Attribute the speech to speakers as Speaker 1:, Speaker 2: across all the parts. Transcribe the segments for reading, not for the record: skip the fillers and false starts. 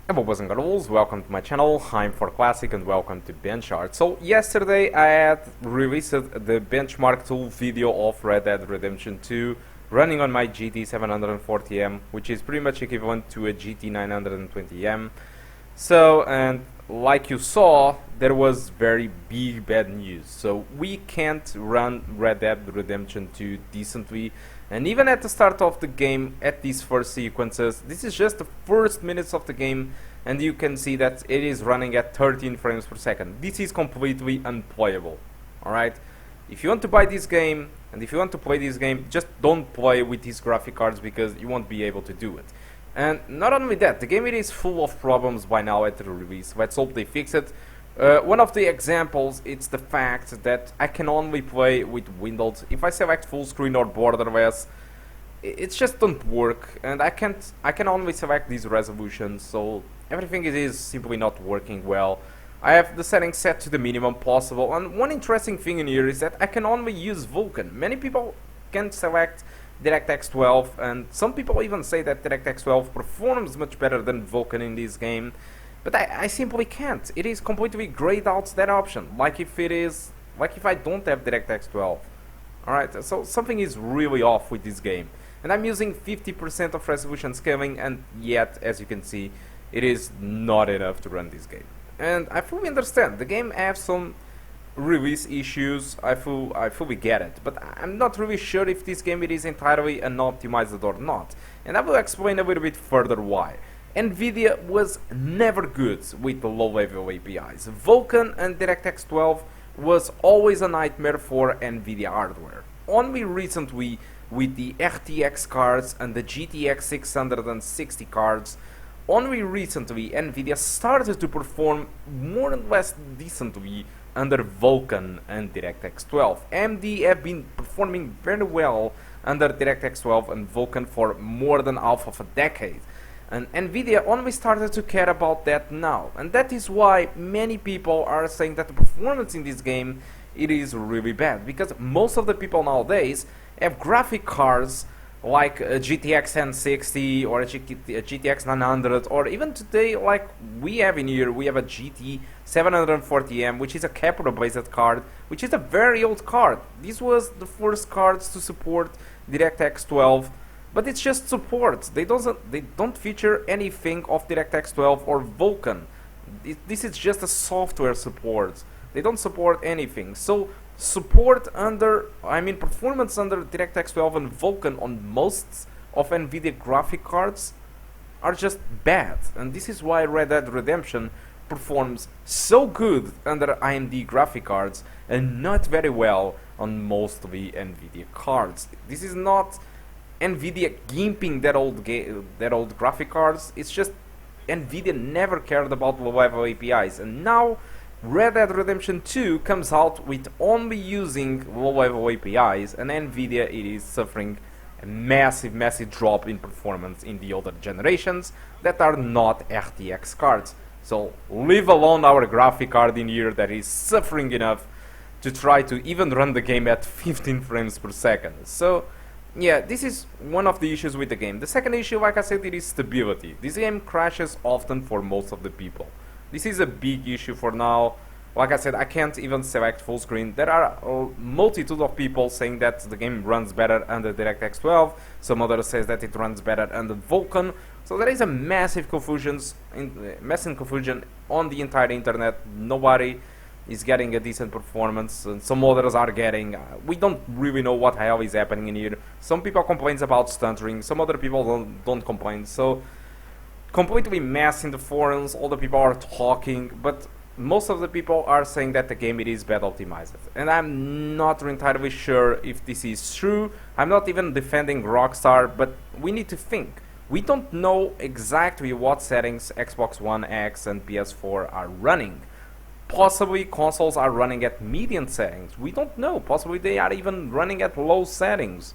Speaker 1: Hello boys and girls, welcome to my channel. I'm For Classic and welcome to BenchART. So yesterday I had released the benchmark tool video of Red Dead Redemption 2 running on my GT 740M, which is pretty much equivalent to a GT 920M. So, and like you saw, there was very big bad news. So we can't run Red Dead Redemption 2 decently. And even at the start of the game, at these first sequences, this is just the first minutes of the game, and you can see that it is running at 13 frames per second. This is completely unplayable. Alright? If you want to buy this game, and if you want to play this game, just don't play with these graphic cards because you won't be able to do it. And not only that, the game it is full of problems by now at the release. Let's hope they fix it. One of the examples, it's the fact that I can only play with Windows. If I select full screen or borderless, it just don't work, and I can only select these resolutions, so everything is simply not working well. I have the settings set to the minimum possible, and one interesting thing in here is that I can only use Vulkan. Many people can select DirectX 12, and some people even say that DirectX 12 performs much better than Vulkan in this game. But I simply can't. It is completely grayed out that option, like if I don't have DirectX 12. Alright, so something is really off with this game. And I'm using 50% of resolution scaling, and yet, as you can see, it is not enough to run this game. And I fully understand, the game has some release issues, I fully get it. But I'm not really sure if this game it is entirely unoptimized or not. And I will explain a little bit further why. Nvidia was never good with the low-level APIs. Vulkan and DirectX 12 was always a nightmare for Nvidia hardware. Only recently, with the RTX cards and the GTX 660 cards, only recently Nvidia started to perform more or less decently under Vulkan and DirectX 12. AMD have been performing very well under DirectX 12 and Vulkan for more than half of a decade. And Nvidia only started to care about that now, and that is why many people are saying that the performance in this game it is really bad, because most of the people nowadays have graphic cards like a GTX 1060 or a GTX 900, or even today like we have in here, we have a GT 740M, which is a Capra based card, which is a very old card. This was the first cards to support DirectX 12. But it's just support. They don't feature anything of DirectX 12 or Vulkan. This is just a software support. They don't support anything. So performance under DirectX 12 and Vulkan on most of Nvidia graphic cards are just bad. And this is why Red Dead Redemption performs so good under AMD graphic cards and not very well on mostly Nvidia cards. This is not Nvidia gimping that old graphic cards. It's just Nvidia never cared about low-level APIs, and now Red Dead Redemption 2 comes out with only using low-level APIs, and Nvidia it is suffering a massive drop in performance in the older generations that are not RTX cards. So leave alone our graphic card in here that is suffering enough to try to even run the game at 15 frames per second. So yeah, this is one of the issues with the game. The second issue, like I said, it is stability. This game crashes often for most of the people. This is a big issue for now. Like I said, I can't even select full screen. There are a multitude of people saying that the game runs better under DirectX 12. Some others says that it runs better under Vulkan. So there is a massive confusion on the entire internet. Nobody is getting a decent performance, and some others are getting, we don't really know what the hell is happening in here. Some people complain about stuttering, some other people don't complain, so completely mess in the forums, all the people are talking, but most of the people are saying that the game it is bad optimized, and I'm not entirely sure if this is true. I'm not even defending Rockstar, but we need to think. We don't know exactly what settings Xbox One X and PS4 are running. Possibly consoles are running at medium settings. We don't know. Possibly they are even running at low settings.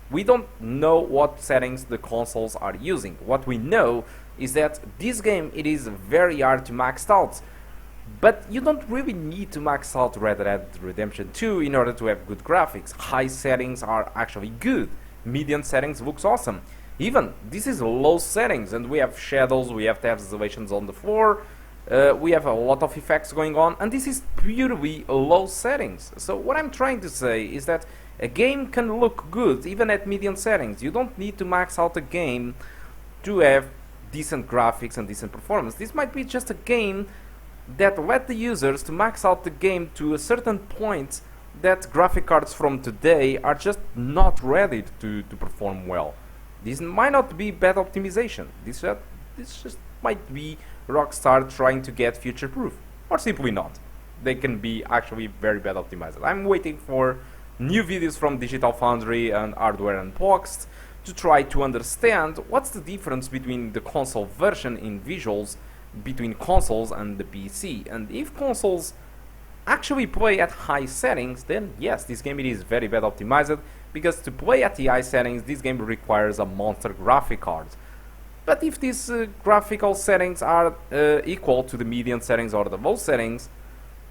Speaker 1: We don't know what settings the consoles are using. What we know is that this game it is very hard to max out. But you don't really need to max out Red Dead Redemption 2 in order to have good graphics. High settings are actually good. Medium settings looks awesome. Even this is low settings, and we have shadows, we have tessellations on the floor, we have a lot of effects going on, and this is purely low settings. So what I'm trying to say is that a game can look good even at medium settings. You don't need to max out a game to have decent graphics and decent performance. This might be just a game that let the users to max out the game to a certain point that graphic cards from today are just not ready to perform well. This might not be bad optimization. This just might be Rockstar trying to get future-proof, or simply not. They can be actually very bad optimized. I'm waiting for new videos from Digital Foundry and Hardware Unboxed to try to understand what's the difference between the console version in visuals between consoles and the PC, and if consoles actually play at high settings, then yes, this game is very bad optimized, because to play at the high settings this game requires a monster graphic card. But if these graphical settings are equal to the medium settings or the low settings,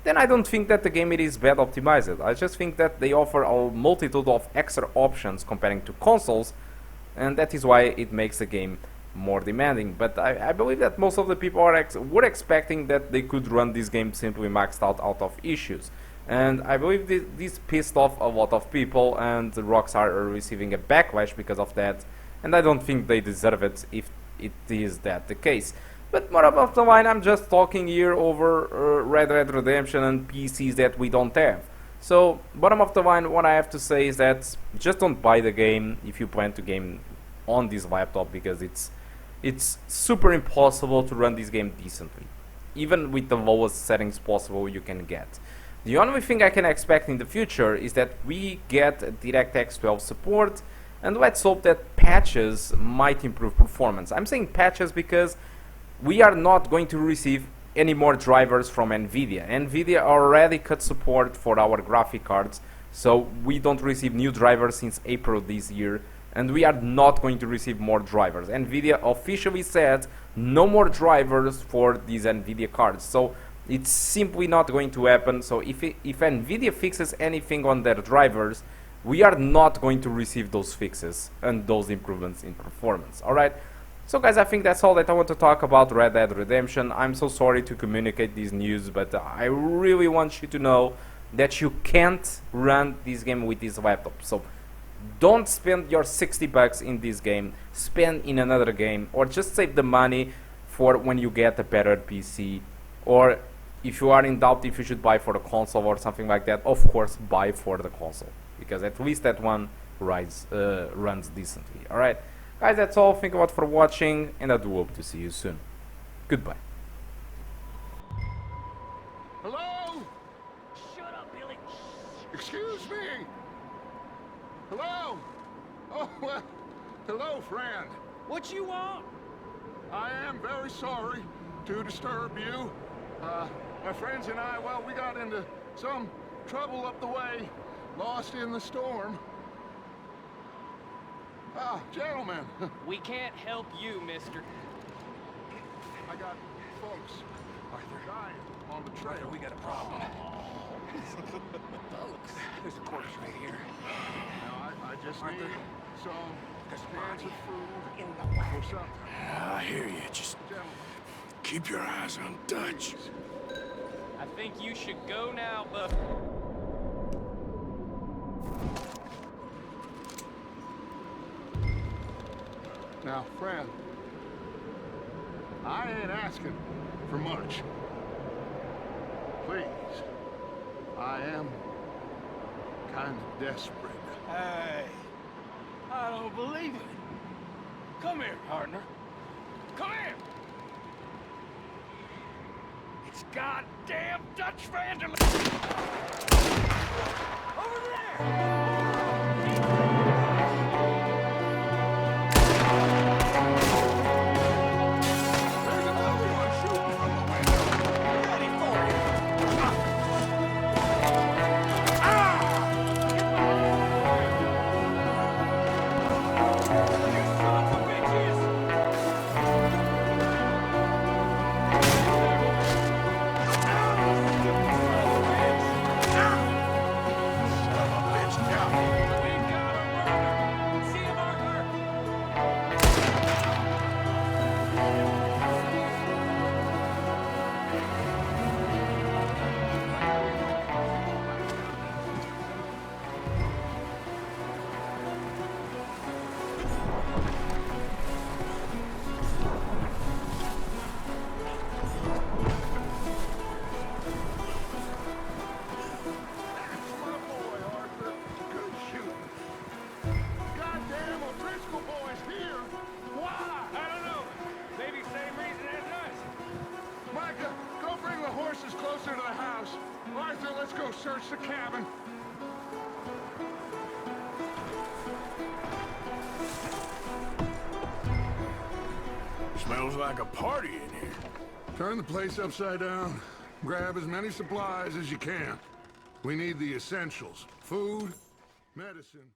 Speaker 1: then I don't think that the game is bad optimized. I just think that they offer a multitude of extra options comparing to consoles, and that is why it makes the game more demanding. But I believe that most of the people were expecting that they could run this game simply maxed out of issues, and I believe this pissed off a lot of people, and Rockstar are receiving a backlash because of that, and I don't think they deserve it if it is that the case. But more about the line, I'm just talking here over Red Dead Redemption and PCs that we don't have. So bottom of the line, what I have to say is that just don't buy the game if you plan to game on this laptop, because it's super impossible to run this game decently, even with the lowest settings possible you can get. The only thing I can expect in the future is that we get DirectX 12 support, and let's hope that patches might improve performance. I'm saying patches because we are not going to receive any more drivers from Nvidia. Nvidia already cut support for our graphic cards, so we don't receive new drivers since April this year, and we are not going to receive more drivers. Nvidia officially said no more drivers for these Nvidia cards, so it's simply not going to happen. So if Nvidia fixes anything on their drivers, we are not going to receive those fixes and those improvements in performance. Alright, so guys, I think that's all that I want to talk about Red Dead Redemption. I'm so sorry to communicate this news, but I really want you to know that you can't run this game with this laptop. So don't spend your 60 bucks in this game, spend in another game, or just save the money for when you get a better PC, or if you are in doubt if you should buy for the console or something like that, of course buy for the console, because at least that one runs decently. Alright guys, that's all. Thank you a lot for watching, and I do hope to see you soon. Goodbye.
Speaker 2: Hello?
Speaker 3: Shut up, Billy.
Speaker 2: Excuse me? Hello? Oh, well, hello, friend.
Speaker 3: What you want?
Speaker 2: I am very sorry to disturb you. My friends and I, well, we got into some trouble up the way, lost in the storm. Ah, gentlemen,
Speaker 3: We can't help you, mister.
Speaker 2: I got folks dying on the trail.
Speaker 4: We got a problem.
Speaker 3: Folks.
Speaker 4: There's a corpse right here.
Speaker 2: Now, I just
Speaker 4: Arthur,
Speaker 2: need some
Speaker 4: there's a
Speaker 2: cans of
Speaker 4: body
Speaker 2: food
Speaker 4: in the way.
Speaker 2: or something.
Speaker 4: I hear you. Just
Speaker 2: Gentlemen,
Speaker 4: keep your eyes on Dutch.
Speaker 3: I think you should go now, but
Speaker 2: now, friend, I ain't asking for much. Please, I am kind of desperate.
Speaker 4: Hey, I don't believe it. Come here, partner. Come here. It's goddamn Dutch Vanderlyn. Over there.
Speaker 2: There's another one shooting from the window.
Speaker 4: Ready for you. You son of a bitches!
Speaker 2: Son of a bitch, yeah. search the cabin.
Speaker 4: Smells like a party in here.
Speaker 2: Turn the place upside down. Grab as many supplies as you can. We need the essentials. Food, medicine.